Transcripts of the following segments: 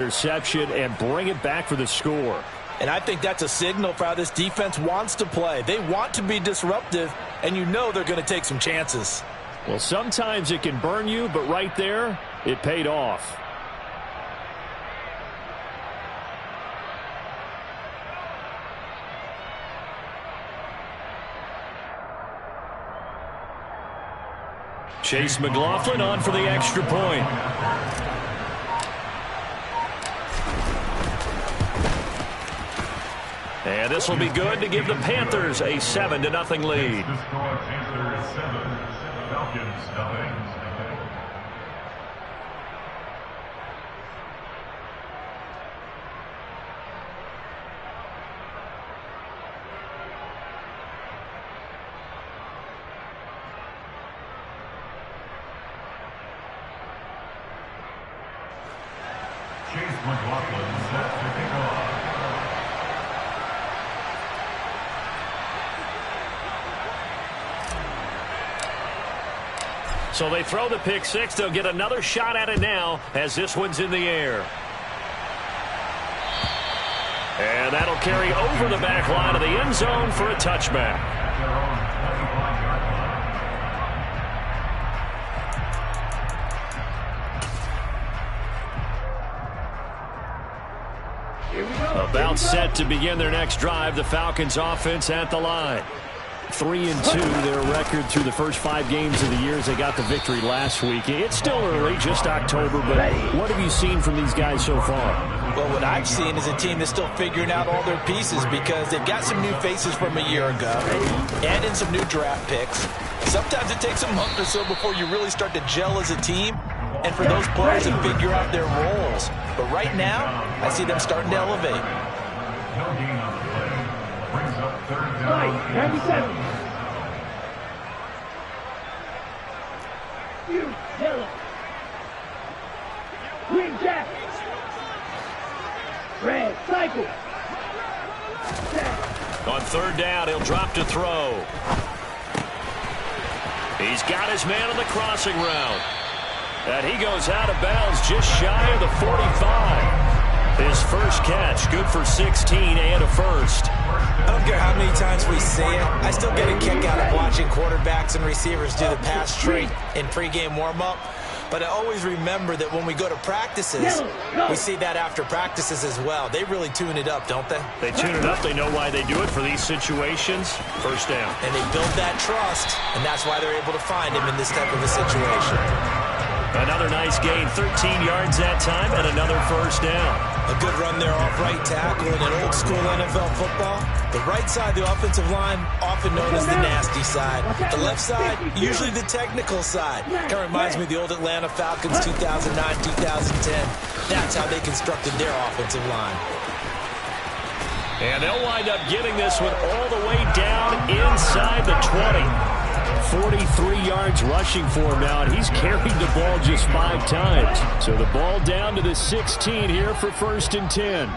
interception and bring it back for the score. And I think that's a signal for how this defense wants to play. They want to be disruptive, and you know they're going to take some chances. Well, sometimes it can burn you, but right there, it paid off. Chase McLaughlin on for the extra point. And this will be good to give the Panthers a 7-0 lead. Chase McLaughlin set to kick off. So they throw the pick six. They'll get another shot at it now as this one's in the air. And that'll carry over the back line of the end zone for a touchback. About set to begin their next drive. The Falcons offense at the line. 3-2 their record through the first 5 games of the year as they got the victory last week. It's still early, just October, but what have you seen from these guys so far? Well, what I've seen is a team that's still figuring out all their pieces because they've got some new faces from a year ago and in some new draft picks. Sometimes it takes a month or so before you really start to gel as a team and for those players to figure out their roles. But right now, I see them starting to elevate. No gain on the play. Brings up 3rd down. 97. You, yellow. Green jacket. Red, cycle. On 3rd down, he'll drop to throw. He's got his man on the crossing route. And he goes out of bounds just shy of the 45. His first catch, good for 16 and a first. I don't care how many times we see it. I still get a kick out of watching quarterbacks and receivers do the pass treat in pregame warm-up. But I always remember that when we go to practices, we see that after practices as well. They really tune it up, don't they? They tune it up. They know why they do it for these situations. First down. And they build that trust, and that's why they're able to find him in this type of a situation. Another nice gain, 13 yards that time, and another first down. A good run there off right tackle in an old-school NFL football. The right side, the offensive line, often known as the nasty side. The left side, usually the technical side. Kind of reminds me of the old Atlanta Falcons 2009-2010. That's how they constructed their offensive line. And they'll wind up getting this one all the way down inside the 20. 43 yards rushing for him now, and he's carried the ball just 5 times. So the ball down to the 16 here for 1st and 10.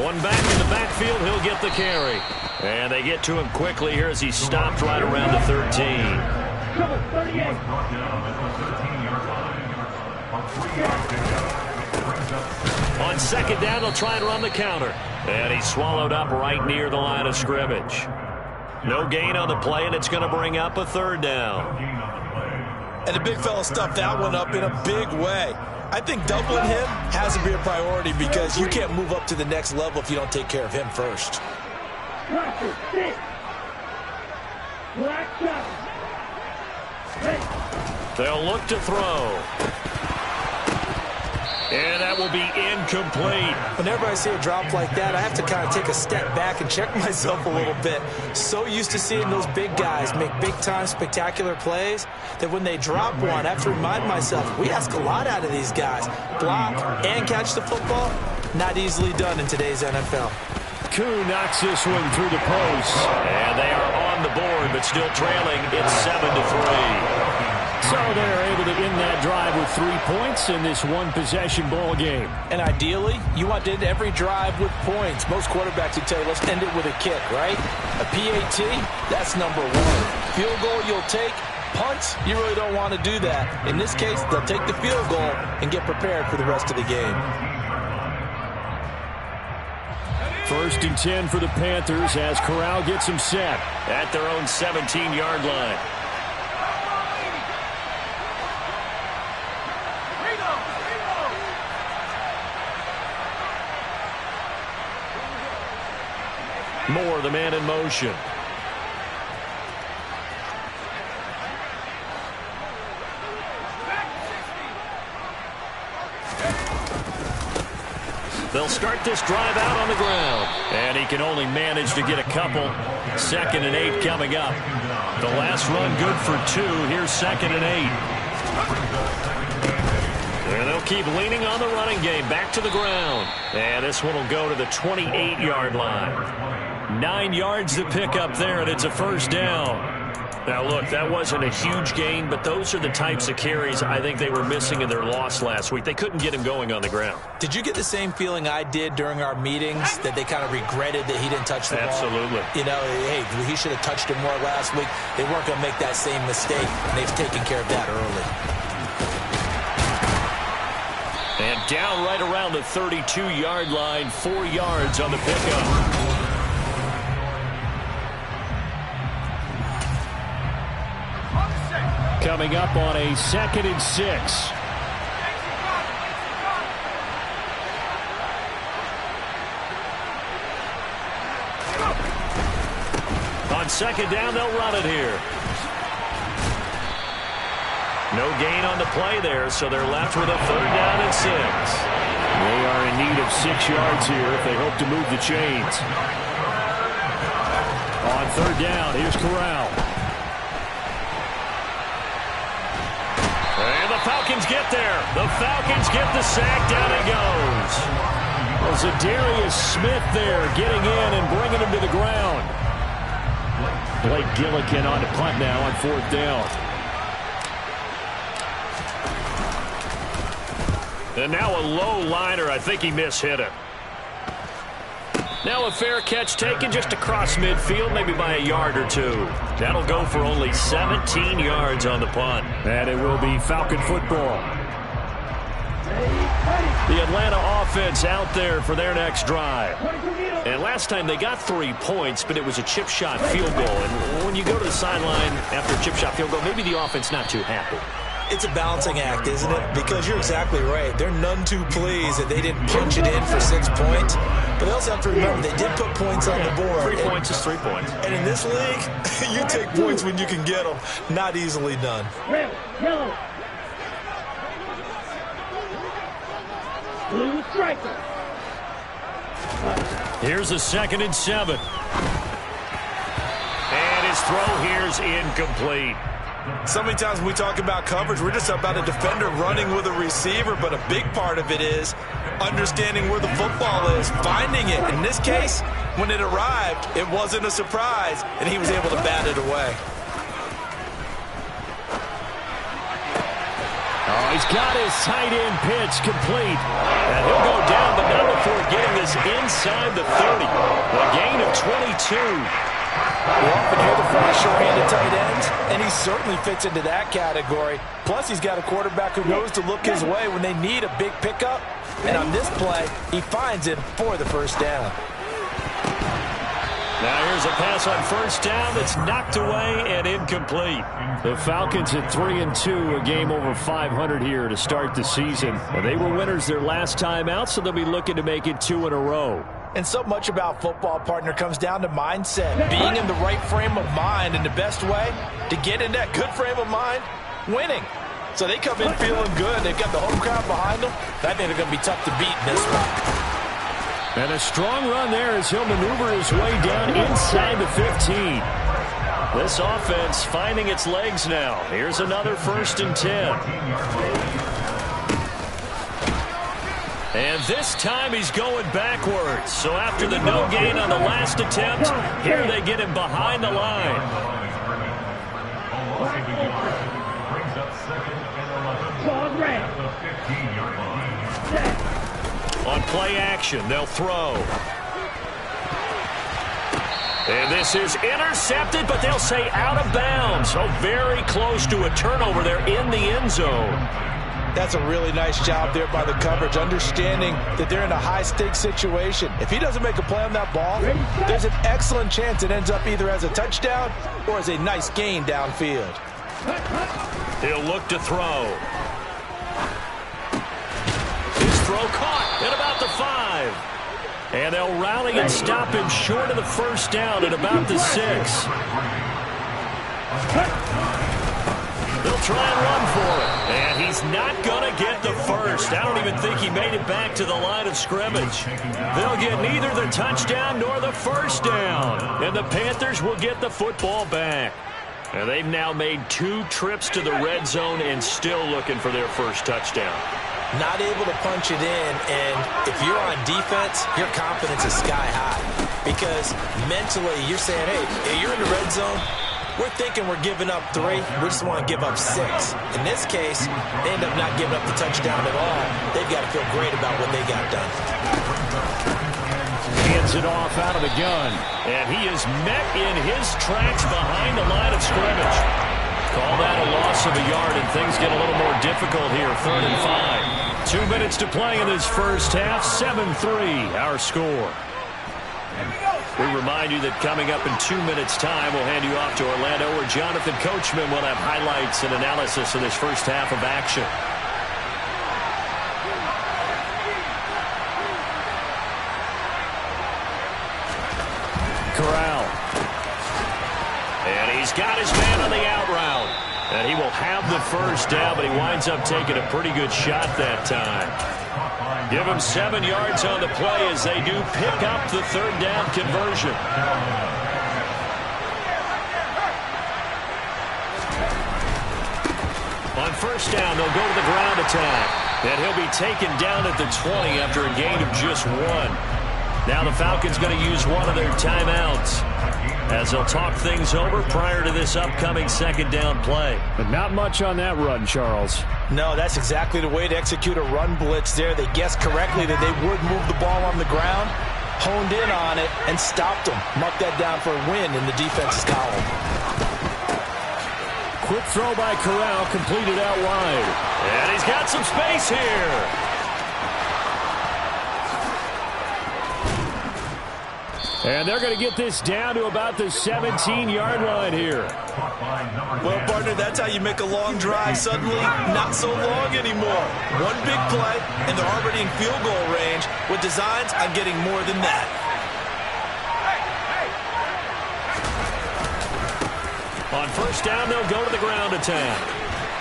One back in the backfield, he'll get the carry. And they get to him quickly here as he stopped right around the 13. On 2nd down, they'll try and run the counter. And he's swallowed up right near the line of scrimmage. No gain on the play, and it's going to bring up a 3rd down. And the big fella stuffed that one up in a big way. I think doubling him has to be a priority because you can't move up to the next level if you don't take care of him first. They'll look to throw. And that will be incomplete. Whenever I see a drop like that, I have to kind of take a step back and check myself a little bit. So used to seeing those big guys make big-time spectacular plays that when they drop one, I have to remind myself, we ask a lot out of these guys. Block and catch the football, not easily done in today's NFL. Koo knocks this one through the post. And they are on the board, but still trailing. It's 7-3. So they're able to end that drive with 3 points in this one-possession ball game. And ideally, you want to end every drive with points. Most quarterbacks would tell you, let's end it with a kick, right? A PAT, that's number 1. Field goal you'll take, punts, you really don't want to do that. In this case, they'll take the field goal and get prepared for the rest of the game. 1st and 10 for the Panthers as Corral gets them set at their own 17-yard line. Moore, the man in motion. They'll start this drive out on the ground. And he can only manage to get a couple. 2nd and 8 coming up. The last run good for 2. Here's 2nd and 8. And they'll keep leaning on the running game. Back to the ground. And this one will go to the 28-yard line. 9 yards to pick up there, and it's a 1st down. Now, look, that wasn't a huge gain, but those are the types of carries I think they were missing in their loss last week. They couldn't get him going on the ground. Did you get the same feeling I did during our meetings, that they kind of regretted that he didn't touch the ball? Absolutely. You know, hey, he should have touched it more last week. They weren't going to make that same mistake, and they've taken care of that early. And down right around the 32-yard line, 4 yards on the pickup. Coming up on a 2nd and 6. On 2nd down, they'll run it here. No gain on the play there, so they're left with a 3rd down and 6. They are in need of 6 yards here if they hope to move the chains. On 3rd down, here's Corral. And the Falcons get there. The Falcons get the sack. Down it goes. Well, Zadarius Smith there getting in and bringing him to the ground. Blake Gillikin on the punt now on 4th down. And now a low liner. I think he mishit it. Now a fair catch taken just across midfield, maybe by a yard or 2. That'll go for only 17 yards on the punt. And it will be Falcon football. The Atlanta offense out there for their next drive. And last time they got 3 points, but it was a chip shot field goal. And when you go to the sideline after a chip shot field goal, maybe the offense not too happy. It's a balancing act, isn't it? Because you're exactly right. They're none too pleased that they didn't punch it in for 6 points. But they also have to remember they did put points on the board. 3 points is 3 points. And in this league, you take points when you can get them. Not easily done. Red, yellow. Blue striker. Here's a 2nd and 7. And his throw here's incomplete. So many times when we talk about coverage, we're just about a defender running with a receiver, but a big part of it is understanding where the football is, finding it. In this case, when it arrived, it wasn't a surprise, and he was able to bat it away. Oh, he's got his tight end pitch complete. And he'll go down, but not before getting this inside the 30. A gain of 22. We often hear the phrase sure-handed tight ends, and he certainly fits into that category. Plus, he's got a quarterback who knows to look his way when they need a big pickup. And on this play, he finds him for the 1st down. Now here's a pass on 1st down that's knocked away and incomplete. The Falcons at 3-2, a game over 500 here to start the season. They were winners their last time out, so they'll be looking to make it 2 in a row. And so much about football, partner, comes down to mindset. Being in the right frame of mind, and the best way to get in that good frame of mind, winning. So they come in feeling good. They've got the home crowd behind them. I think they're going to be tough to beat in this one. And a strong run there as he'll maneuver his way down inside the 15. This offense finding its legs now. Here's another 1st and 10. And this time he's going backwards. So after the no gain on the last attempt, here they get him behind the line. On play action, they'll throw. And this is intercepted, but they'll say out of bounds. So very close to a turnover there in the end zone. That's a really nice job there by the coverage, understanding that they're in a high-stakes situation. If he doesn't make a play on that ball, there's an excellent chance it ends up either as a touchdown or as a nice gain downfield. He'll look to throw. His throw caught at about the 5. And they'll rally and stop him short of the first down at about the 6. They'll try and run for it. And he's not going to get the first. I don't even think he made it back to the line of scrimmage. They'll get neither the touchdown nor the first down. And the Panthers will get the football back. And they've now made 2 trips to the red zone and still looking for their first touchdown. Not able to punch it in, and if you're on defense, your confidence is sky high. Because mentally, you're saying, hey, you're in the red zone. We're thinking we're giving up 3. We just want to give up 6. In this case, they end up not giving up the touchdown at all. They've got to feel great about what they got done. Hands it off out of the gun. And he is met in his tracks behind the line of scrimmage. Call that a loss of a yard, and things get a little more difficult here. 3rd and 5. 2 minutes to play in this first half. 7-3, our score. We remind you that coming up in 2 minutes' time, we'll hand you off to Orlando, where Jonathan Coachman will have highlights and analysis of this first half of action. Corral. And he's got his man on the out route. And he will have the first down, but he winds up taking a pretty good shot that time. Give him 7 yards on the play as they do pick up the 3rd down conversion. On first down, they'll go to the ground attack. And he'll be taken down at the 20 after a gain of just 1. Now the Falcons going to use one of their timeouts as they'll talk things over prior to this upcoming 2nd down play. But not much on that run, Charles. No, that's exactly the way to execute a run blitz there. They guessed correctly that they would move the ball on the ground, honed in on it, and stopped them. Mark that down for a win in the defense's column. Quick throw by Corral, completed out wide. And he's got some space here. And they're going to get this down to about the 17-yard line here. Well, partner, that's how you make a long drive suddenly not so long anymore. One big play, and they're already in field goal range with designs on getting more than that. On first down, they'll go to the ground attack.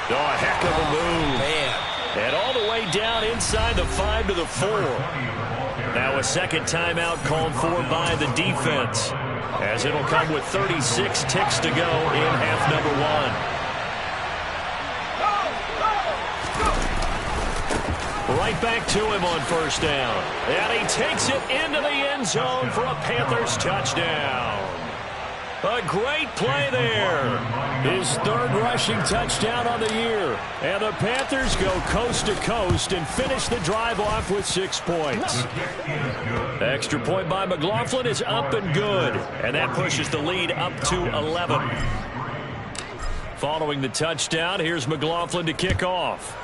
Oh, a heck of a move. Man. And all the way down inside the 5 to the 4. Now a 2nd timeout called for by the defense, as it'll come with 36 ticks to go in half number 1. Right back to him on first down. And he takes it into the end zone for a Panthers touchdown. A great play there. His 3rd rushing touchdown on the year. And the Panthers go coast to coast and finish the drive off with 6 points. The extra point by McLaughlin is up and good. And that pushes the lead up to 11. Following the touchdown, here's McLaughlin to kick off.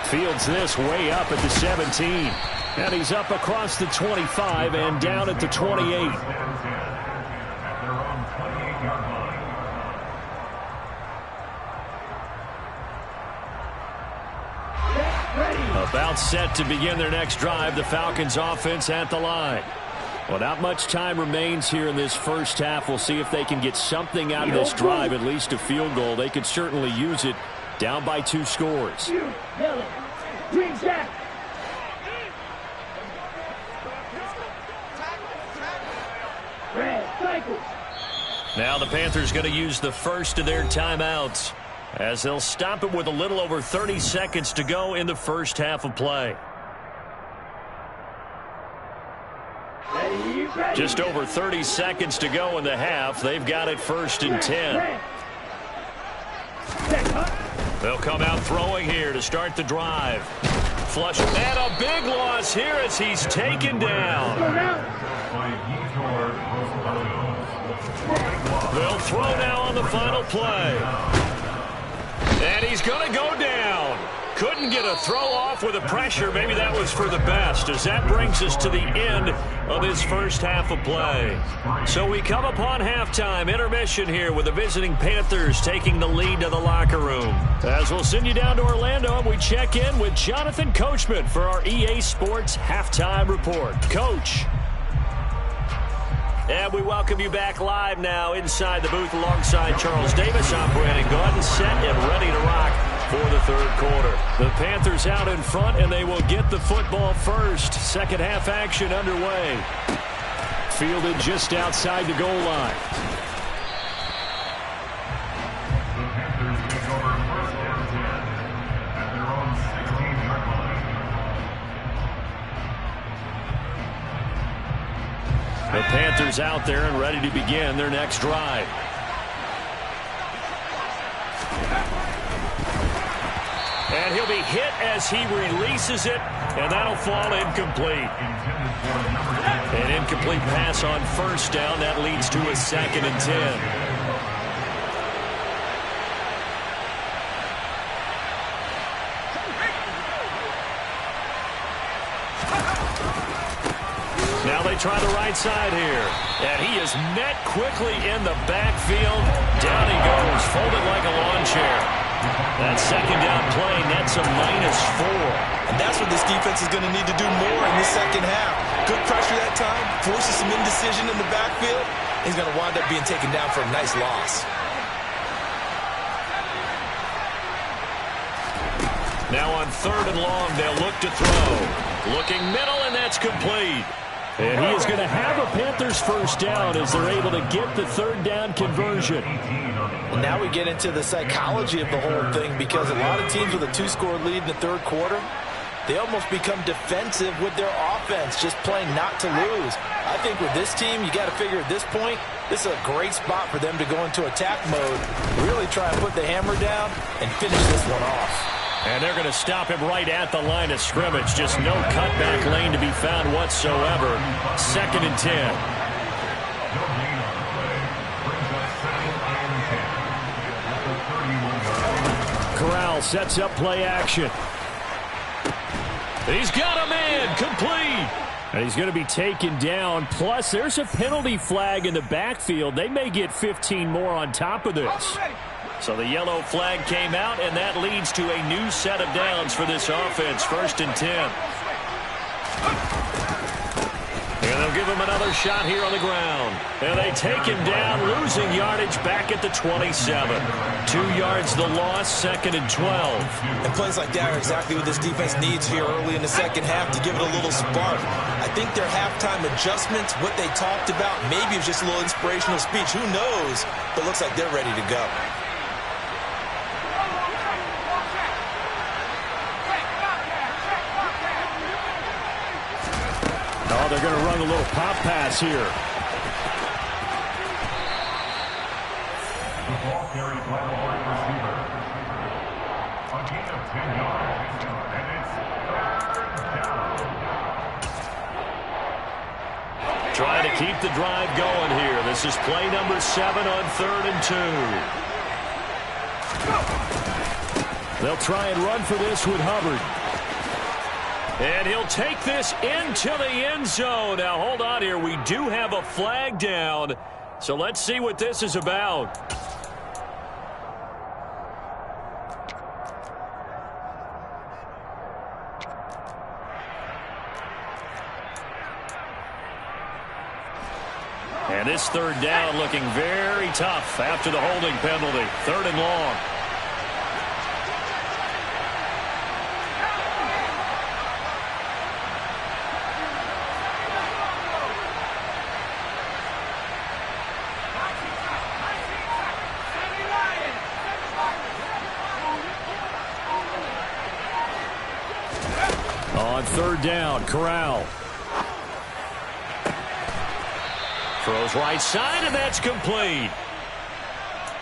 Fields this way up at the 17. And he's up across the 25 and down at the 28. About set to begin their next drive, the Falcons offense at the line. Well, not much time remains here in this first half. We'll see if they can get something out of this drive, at least a field goal. They could certainly use it, down by 2 scores. Yellow. Green jack. Now the Panthers going to use the first of their timeouts, as they'll stop it with a little over 30 seconds to go in the first half of play. Just over 30 seconds to go in the half. They've got it 1st and 10. They'll come out throwing here to start the drive. Flush, and a big loss here as he's taken down. They'll throw now on the final play. And he's going to go down. Couldn't get a throw off with the pressure. Maybe that was for the best, as that brings us to the end of his first half of play. So we come upon halftime intermission here with the visiting Panthers taking the lead to the locker room. As we'll send you down to Orlando, and we check in with Jonathan Coachman for our EA Sports Halftime Report. Coach. And we welcome you back live now inside the booth alongside Charles Davis, operating good, set, and ready to rock for the third quarter. The Panthers out in front, and they will get the football first. Second half action underway. Fielded just outside the goal line. The Panthers take over first and 10 at their own 16-yard line. The Panthers out there and ready to begin their next drive. And he'll be hit as he releases it, and that'll fall incomplete. An incomplete pass on first down. That leads to a 2nd and 10. Now they try the right side here. And he is met quickly in the backfield. Down he goes, folded like a lawn chair. That second down play nets a -4. And that's what this defense is going to need to do more in the second half. Good pressure that time, forces some indecision in the backfield. He's going to wind up being taken down for a nice loss. Now on 3rd and long, they'll look to throw. Looking middle, and that's complete. And he is going to have a Panthers first down as they're able to get the 3rd down conversion. And now we get into the psychology of the whole thing, because a lot of teams with a 2-score lead in the third quarter, they almost become defensive with their offense, just playing not to lose. I think with this team, you got to figure at this point, this is a great spot for them to go into attack mode, really try and put the hammer down and finish this one off. And they're going to stop him right at the line of scrimmage. Just no cutback lane to be found whatsoever. 2nd and 10. Corral sets up play action. He's got a man, complete. And he's going to be taken down. Plus, there's a penalty flag in the backfield. They may get 15 more on top of this. So the yellow flag came out, and that leads to a new set of downs for this offense. 1st and 10. And they'll give him another shot here on the ground. And they take him down, losing yardage back at the 27. 2 yards the loss, 2nd and 12. And plays like that are exactly what this defense needs here early in the second half to give it a little spark. I think their halftime adjustments, what they talked about, maybe it was just a little inspirational speech. Who knows? But it looks like they're ready to go. Oh, they're going to run a little pop pass here. The ball carried by the wide receiver. A gain of 10 yards, and it's 3rd down. Trying to keep the drive going here. This is play number 7 on 3rd and 2. They'll try and run for this with Hubbard. And he'll take this into the end zone. Now, hold on here. We do have a flag down. So let's see what this is about. And this 3rd down looking very tough after the holding penalty. 3rd and long. On 3rd down, Corral. Throws right side, and that's complete.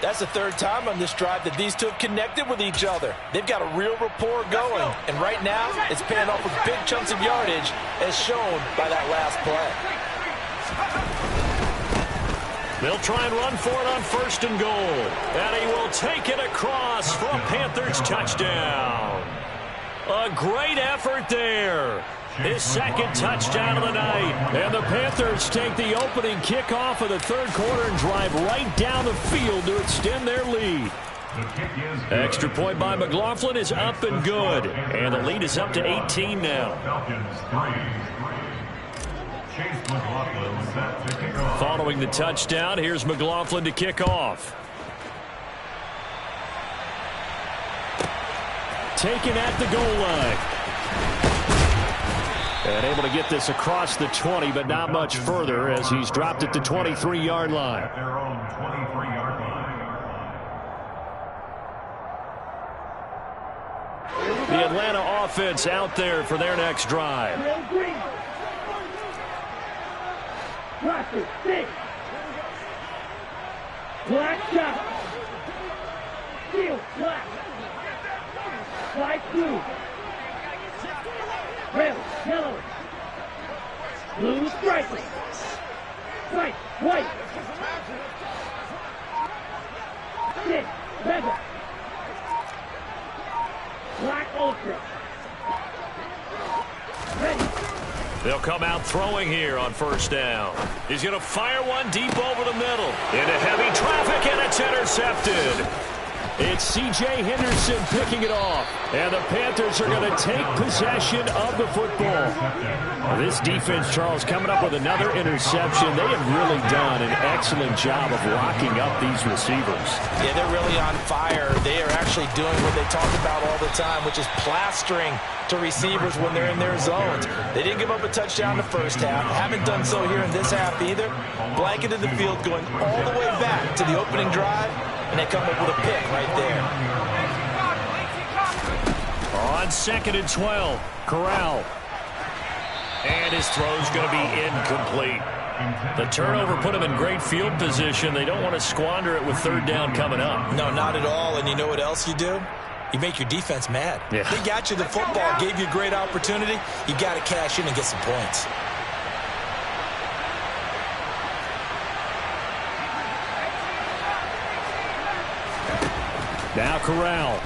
That's the third time on this drive that these two have connected with each other. They've got a real rapport going. And right now, it's paying off with big chunks of yardage, as shown by that last play. They'll try and run for it on 1st and goal. And he will take it across for a Panthers touchdown. A great effort there. His second touchdown of the night. And the Panthers take the opening kickoff of the third quarter and drive right down the field to extend their lead. Extra point by McLaughlin is up and good. And the lead is up to 18 now. Following the touchdown, here's McLaughlin to kick off. Taken at the goal line. And able to get this across the 20, but not much further as he's dropped it to 23-yard line. At their own 23-yard line. The Atlanta offense out there for their next drive. Rocket, 6. Black shot. Field, black. Light blue. Red, yellow. Blue, striping. White, white. 6, feather. Black ultra. Ready. They'll come out throwing here on 1st down. He's going to fire one deep over the middle. Into heavy traffic, and it's intercepted. It's C.J. Henderson picking it off. And the Panthers are going to take possession of the football. This defense, Charles, coming up with another interception. They have really done an excellent job of locking up these receivers. Yeah, they're really on fire. They are actually doing what they talk about all the time, which is plastering to receivers when they're in their zones. They didn't give up a touchdown the first half. Haven't done so here in this half either. Blanketed the field going all the way back to the opening drive, and they come up with a pick right there. On 2nd and 12, Corral. And his throw's going to be incomplete. The turnover put him in great field position. They don't want to squander it with 3rd down coming up. No, not at all. And you know what else you do? You make your defense mad. Yeah. They got you the football, gave you a great opportunity. You got to cash in and get some points. Now Corral.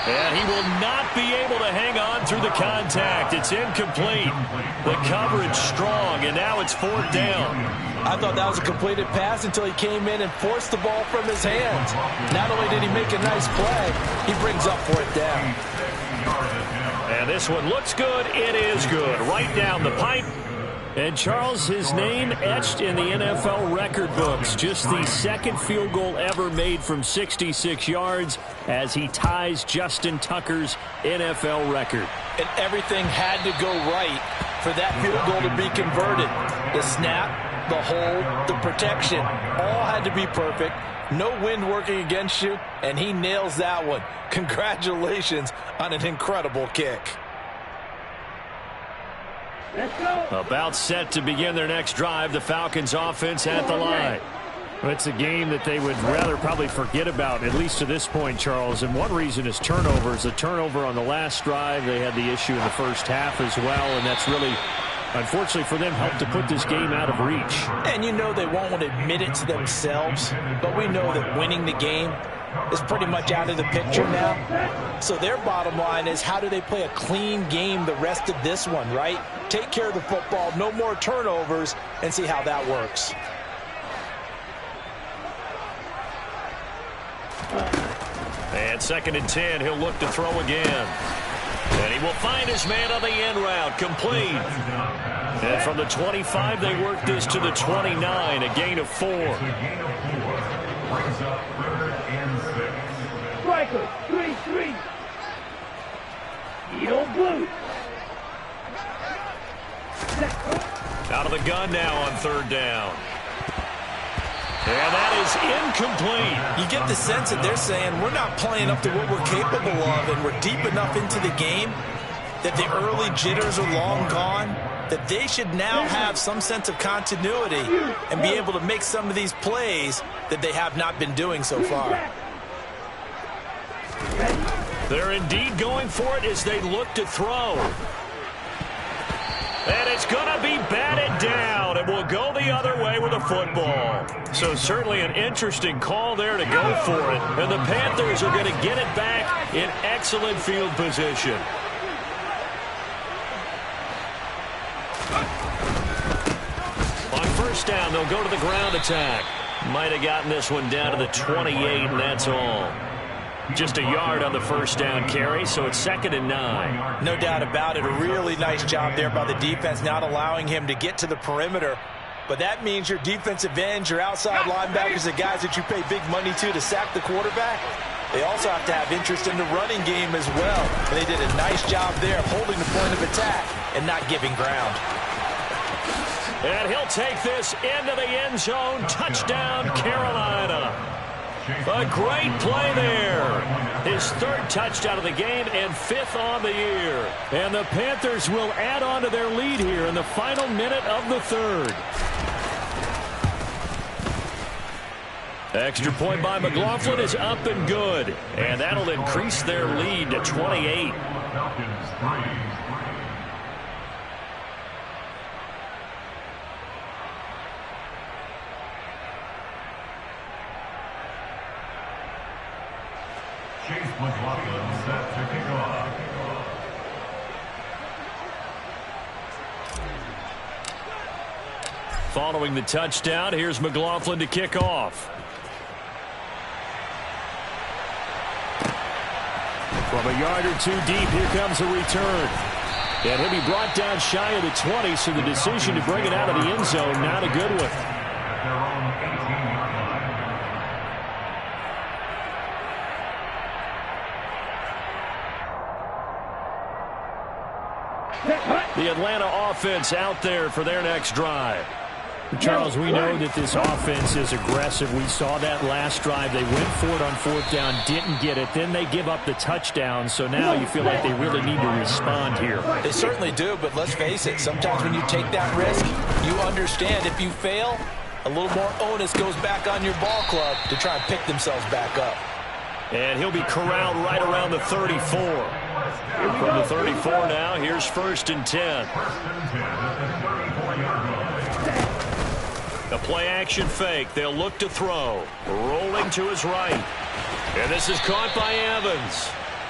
And he will not be able to hang on through the contact. It's incomplete. The coverage strong, and now it's 4th down. I thought that was a completed pass until he came in and forced the ball from his hands. Not only did he make a nice play, he brings up 4th down. And this one looks good. It is good. Right down the pipe. And Charles, his name etched in the NFL record books. Just the 2nd field goal ever made from 66 yards as he ties Justin Tucker's NFL record. And everything had to go right for that field goal to be converted. The snap, the hold, the protection, all had to be perfect. No wind working against you, and he nails that one. Congratulations on an incredible kick. Let's go. About set to begin their next drive, the Falcons offense at the line. It's a game that they would rather probably forget about, at least to this point, Charles. And one reason is turnovers. A turnover on the last drive. They had the issue in the first half as well, and that's really, unfortunately for them, helped to put this game out of reach. And you know they won't want to admit it to themselves, but we know that winning the game is pretty much out of the picture now. So their bottom line is, how do they play a clean game the rest of this one, right? Take care of the football, no more turnovers, and see how that works. And 2nd and 10, he'll look to throw again. And he will find his man on the end route, complete. And from the 25, they work this to the 29, a gain of 4. Striker, 3-3. Yellow blue. Out of the gun now on 3rd down. And that is incomplete. You get the sense that they're saying, we're not playing up to what we're capable of, and we're deep enough into the game that the early jitters are long gone, that they should now have some sense of continuity and be able to make some of these plays that they have not been doing so far. They're indeed going for it as they look to throw. And it's going to be batted down, and will go the other way with the football. So certainly an interesting call there to go for it. And the Panthers are going to get it back in excellent field position. On first down, they'll go to the ground attack. Might have gotten this one down to the 28, and that's all. Just a yard on the first down carry, so it's 2nd and 9. No doubt about it. A really nice job there by the defense, not allowing him to get to the perimeter. But that means your defensive ends, your outside linebackers, the guys that you pay big money to sack the quarterback, they also have to have interest in the running game as well. And they did a nice job there of holding the point of attack and not giving ground. And he'll take this into the end zone. Touchdown, Carolina. A great play there. His 3rd touchdown of the game and 5th on the year. And the Panthers will add on to their lead here in the final minute of the 3rd. Extra point by McLaughlin is up and good. And that'll increase their lead to 28. Falcons 3. Chase McLaughlin set to kick off. Following the touchdown, here's McLaughlin to kick off. From a yard or two deep, here comes a return. And he'll be brought down shy of the 20, so the decision to bring it out of the end zone, not a good one. At their own 18-yard line. The Atlanta offense out there for their next drive. Charles, we know that this offense is aggressive. We saw that last drive. They went for it on 4th down, didn't get it. Then they give up the touchdown. So now you feel like they really need to respond here. They certainly do, but let's face it. Sometimes when you take that risk, you understand if you fail, a little more onus goes back on your ball club to try and pick themselves back up. And he'll be corralled right around the 34. From the 34 now, here's 1st and 10. 1st and 10 at the 34-yard line. A play-action fake. They'll look to throw. Rolling to his right. And this is caught by Evans.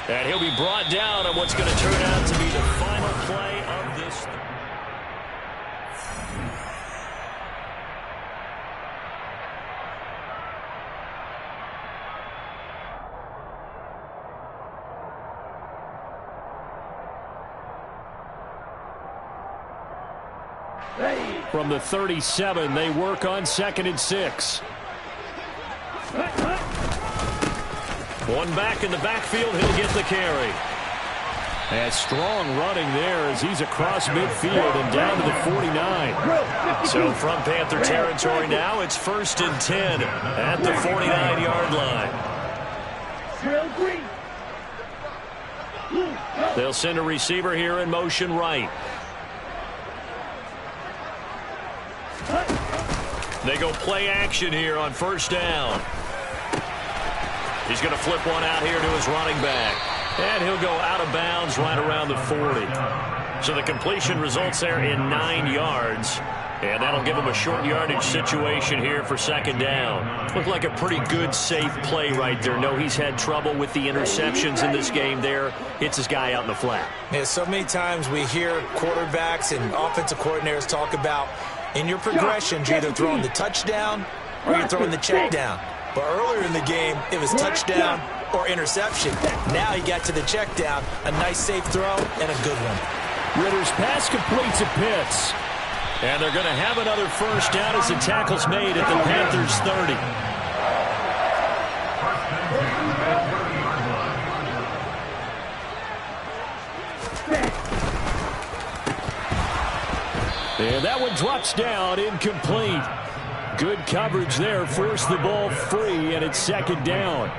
And he'll be brought down on what's going to turn out to be the final play of this. From the 37, they work on 2nd and 6. One back in the backfield, he'll get the carry. And strong running there as he's across midfield and down to the 49. So from Panther territory now, it's 1st and 10 at the 49-yard line. They'll send a receiver here in motion right. They go play action here on 1st down. He's going to flip one out here to his running back. And he'll go out of bounds right around the 40. So the completion results there in 9 yards. And that'll give him a short yardage situation here for 2nd down. Looked like a pretty good, safe play right there. No, he's had trouble with the interceptions in this game there. Hits his guy out in the flat. Yeah, so many times we hear quarterbacks and offensive coordinators talk about in your progressions, you're either throwing the touchdown or you're throwing the check down. But earlier in the game, it was touchdown or interception. Now he got to the check down, a nice safe throw, and a good one. Ritter's pass complete to Pitts. And they're going to have another 1st down as the tackle's made at the Panthers' 30. And that one drops down, incomplete. Good coverage there, forced the ball free, and it's 2nd down.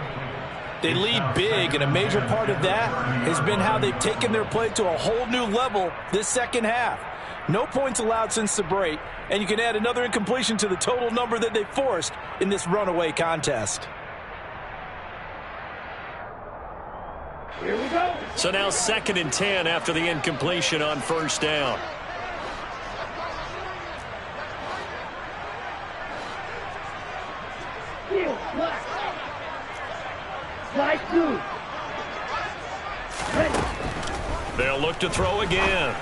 They lead big, and a major part of that has been how they've taken their play to a whole new level this second half. No points allowed since the break, and you can add another incompletion to the total number that they forced in this runaway contest. Here we go. So now 2nd and 10 after the incompletion on first down. Heel, black. Slide 2. Ready. They'll look to throw again.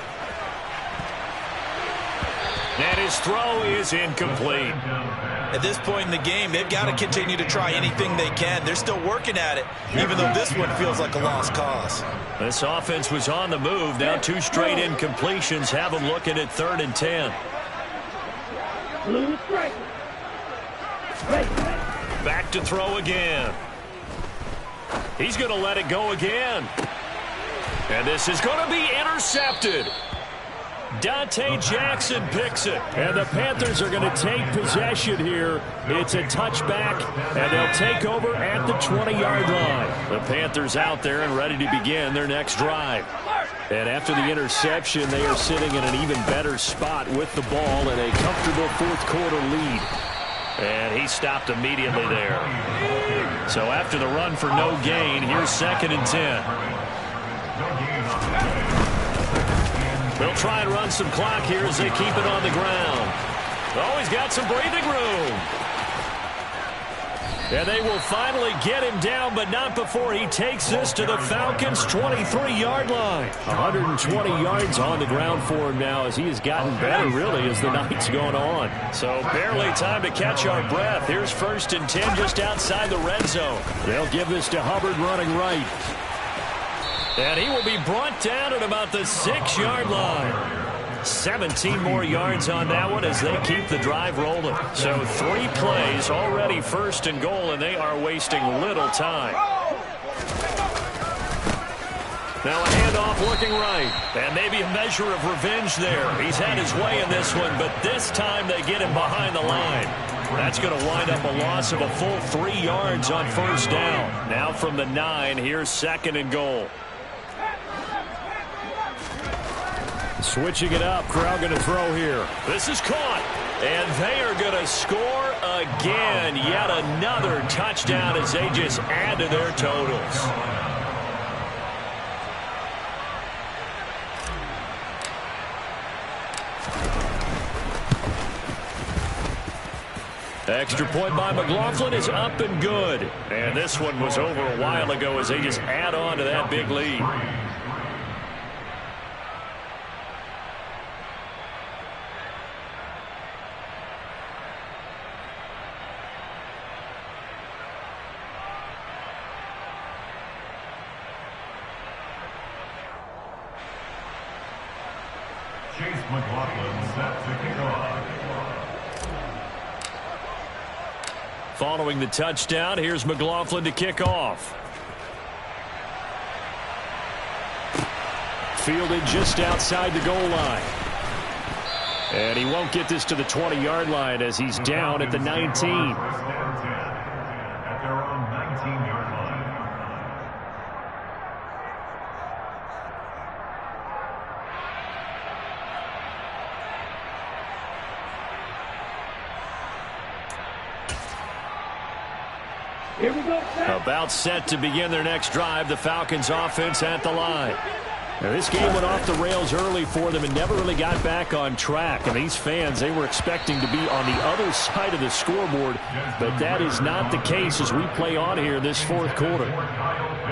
And his throw is incomplete. At this point in the game, they've got to continue to try anything they can. They're still working at it, even though this one feels like a lost cause. This offense was on the move. Now 2 straight incompletions have them looking at 3rd and 10. Blue strike. Ready. Back to throw again. He's going to let it go again. And this is going to be intercepted. Dante Jackson picks it. And the Panthers are going to take possession here. It's a touchback, and they'll take over at the 20-yard line. The Panthers out there and ready to begin their next drive. And after the interception, they are sitting in an even better spot with the ball in a comfortable fourth-quarter lead. And he stopped immediately there. So after the run for no gain, here's 2nd and 10. They'll try and run some clock here as they keep it on the ground. Oh, he's got some breathing room. And they will finally get him down, but not before he takes this to the Falcons' 23-yard line. 120 yards on the ground for him now as he has gotten better, really, as the night's gone on. So barely time to catch our breath. Here's 1st and 10 just outside the red zone. They'll give this to Hubbard running right. And he will be brought down at about the 6-yard line. 17 more yards on that one as they keep the drive rolling. So 3 plays already 1st and goal, and they are wasting little time. Now a handoff looking right. And maybe a measure of revenge there. He's had his way in this one, but this time they get him behind the line. That's going to wind up a loss of a full 3 yards on 1st down. Now from the 9, here's 2nd and goal. Switching it up, Crowd going to throw here. This is caught, and they are going to score again. Yet another touchdown as they just add to their totals. Extra point by McLaughlin is up and good. And this one was over a while ago as they just add on to that big lead. Chase McLaughlin set to kick off. Following the touchdown, here's McLaughlin to kick off. Fielded just outside the goal line. And he won't get this to the 20-yard line as he's down at the 19. First and 10 at their own 19-yard line. Here we go, set. About set to begin their next drive, the Falcons offense at the line. Now, this game went off the rails early for them and never really got back on track. And these fans, they were expecting to be on the other side of the scoreboard, but that is not the case as we play on here this 4th quarter.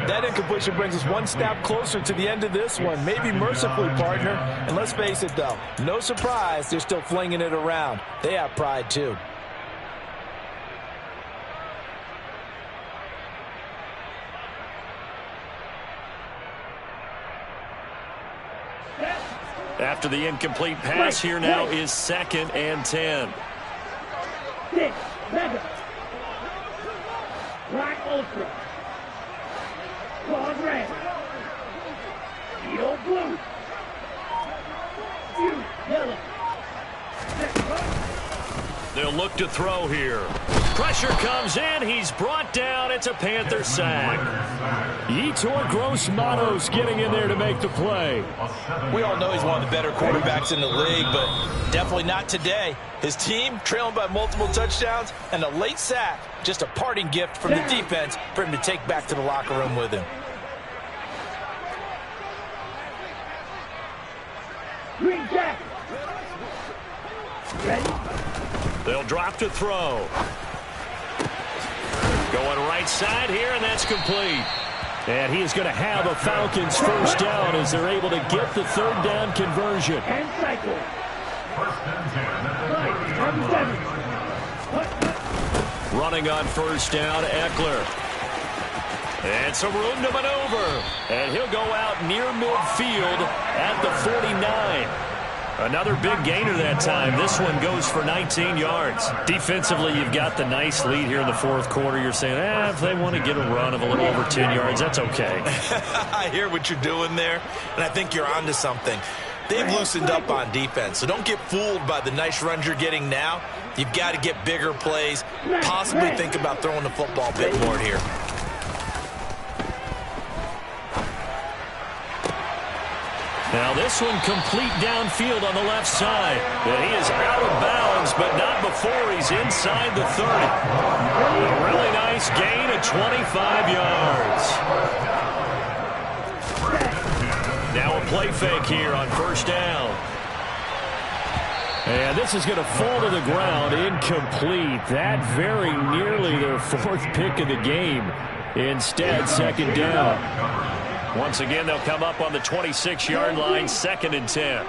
That incompletion brings us one step closer to the end of this one. Maybe mercifully, partner. And let's face it, though, no surprise, they're still flinging it around. They have pride, too. After the incomplete pass, here now is 2nd and 10. 6, 7. Black Ultra. Claude red. Steel blue. Fuse yellow. They'll look to throw here. Pressure comes in. He's brought down. It's a Panther sack. Yetur Gross-Matos getting in there to make the play. We all know he's one of the better quarterbacks in the league, but definitely not today. His team trailing by multiple touchdowns and a late sack. Just a parting gift from the defense for him to take back to the locker room with him. Green jacket. Ready? They'll drop to throw. Going right side here, and that's complete. And he is going to have a Falcons first down as they're able to get the third down conversion. And cycle. First and 10 at the 37. Running on first down, Eckler. And some room to maneuver. And he'll go out near midfield at the 49. Another big gainer that time. This one goes for 19 yards. Defensively, you've got the nice lead here in the fourth quarter. You're saying, if they want to get a run of a little over 10 yards, that's okay. I hear what you're doing there, and I think you're onto something. They've loosened up on defense, so don't get fooled by the nice runs you're getting now. You've got to get bigger plays, possibly think about throwing the football a bit more here. Now this one complete downfield on the left side. And he is out of bounds, but not before he's inside the 30. A really nice gain of 25 yards. Now a play fake here on first down. And this is going to fall to the ground, incomplete. That very nearly their fourth pick of the game. Instead, second down. Once again, they'll come up on the 26-yard line, 2nd and 10.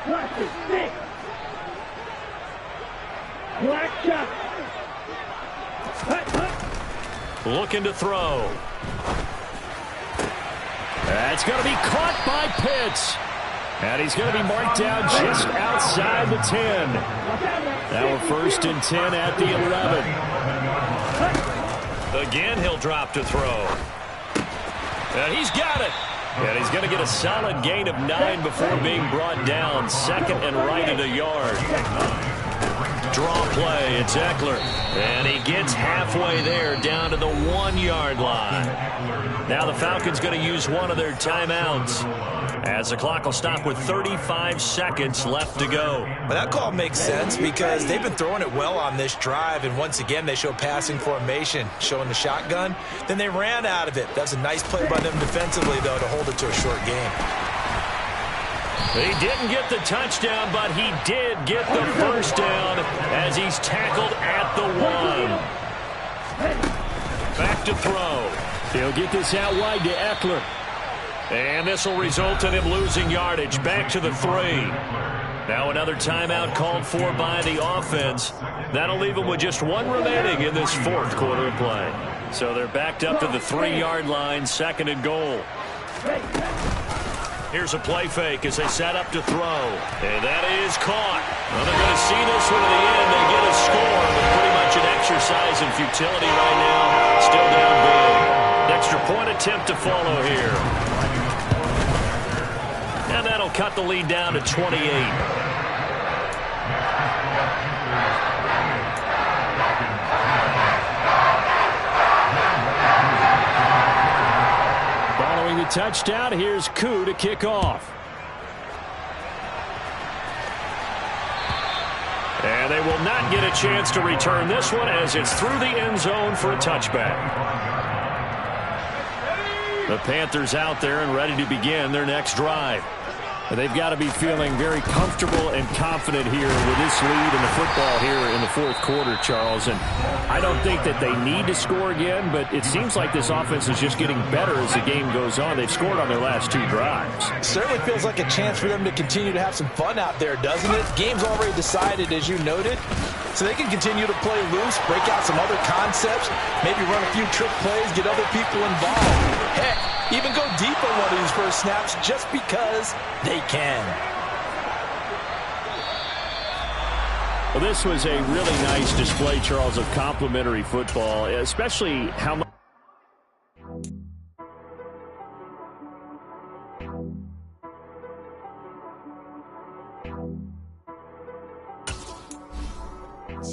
Plastic stick. Black shot. Hut, hut. Looking to throw. That's going to be caught by Pitts. And he's going to be marked down just outside the 10. Now we're 1st and 10 at the 11. Again, he'll drop to throw. And he's got it. And he's going to get a solid gain of 9 before being brought down. 2nd and right at a yard. Draw play. It's Eckler. And he gets halfway there down to the 1-yard line. Now the Falcons going to use one of their timeouts, as the clock will stop with 35 seconds left to go. But that call makes sense because they've been throwing it well on this drive, and once again they show passing formation, showing the shotgun. Then they ran out of it. That's a nice play by them defensively, though, to hold it to a short game. He didn't get the touchdown, but he did get the first down as he's tackled at the 1. Back to throw. He'll get this out wide to Eckler. And this will result in him losing yardage. Back to the 3. Now another timeout called for by the offense. That'll leave them with just 1 remaining in this fourth quarter of play. So they're backed up to the 3-yard line, 2nd and goal. Here's a play fake as they set up to throw. And that is caught. Well, they're going to see this one to the end. They get a score, but pretty much an exercise in futility right now. Still down big. Extra point attempt to follow here. And that'll cut the lead down to 28. Following the touchdown, here's Koo to kick off. And they will not get a chance to return this one as it's through the end zone for a touchback. The Panthers out there and ready to begin their next drive. They've got to be feeling very comfortable and confident here with this lead in the football here in the fourth quarter, Charles. And I don't think that they need to score again, but it seems like this offense is just getting better as the game goes on. They've scored on their last 2 drives. Certainly feels like a chance for them to continue to have some fun out there, doesn't it? Game's already decided, as you noted, so they can continue to play loose, break out some other concepts, maybe run a few trick plays, get other people involved. Heck, even go deep on one of these first snaps just because they can. Well, this was a really nice display, Charles, of complimentary football, especially how much.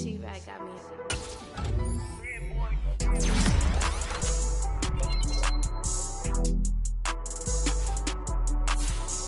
T-Rag got me